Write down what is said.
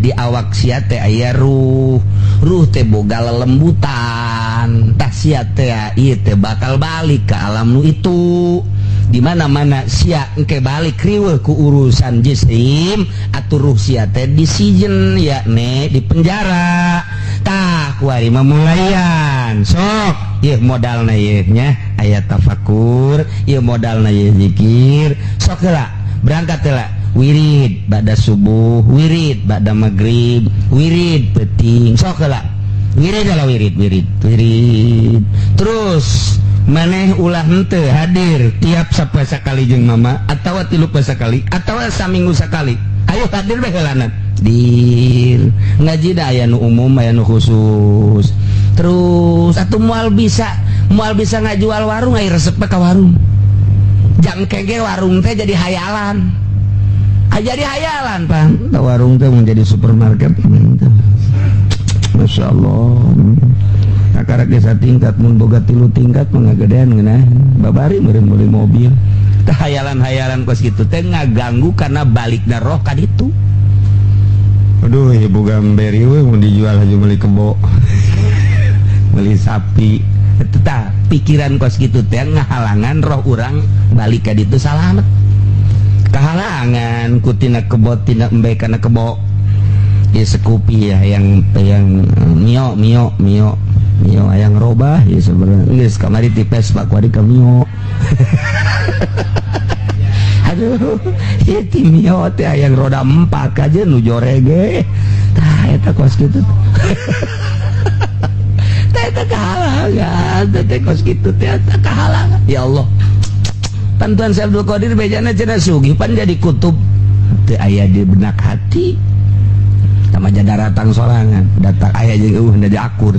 di awak sia teh aya ruh teh boga lelembutan, tah sia teh ieu teh bakal balik ke alam nu itu. Di mana-mana sia engke balik riweuh ku urusan jisim atuh ruh sia teh disijen yakni di penjara. Tah kuari memulaian sok ieu modalna ieu nya aya tafakur, ieu modalna ieu zikir. Sok heula berangkat heula wirid ba'da subuh, wirid ba'da maghrib, wirid penting. Sok heula wirid adalah wirid terus maneh ulah henteu hadir tiap sapoe sakali jeung mama atawa 3 poe sakali atawa saminggu sakali. Ayo hadir bae heulana dir ngaji da aya nu umum aya nu khusus. Terus atuh moal bisa ngajual warung aya resep ka warung. Jang kege warung teh jadi hayalan. Jadi hayalan Pak. Warung teh menjadi supermarket. Masya Allah. Akarak desa tingkat mun boga 3 tingkat manggagedean ngeunah babari meureun meuli mobil. Teh hayalan-hayalan kos kitu teh ngaganggu karena balikna roh ka ditu. Aduh, ieu boga mberi we mun dijual aja meuli kebo. Meuli sapi. Tah pikiran kos kitu teh ngahalangan roh urang balik ka ditu salamet. Kahalangan kutina kebo tina embe kana kebo. Ieu sekupi ya yang mio ayang robah ya sebenarnya geus kamari tipes Pak kuari ka mio. Aduh, ieu ti mio teh ayang roda 4 aja nu jorege. Tah eta kos kitu. Tah eta kahalangan, teh kos kitu teh eta kahalangan. Ya Allah. Pantuan Syekh Abdul Qadir bejana cenah sugih pan jadi kutub teu aya di benak hati. Tamaja daratang sorangan, datang aya jeung eueuh da akur.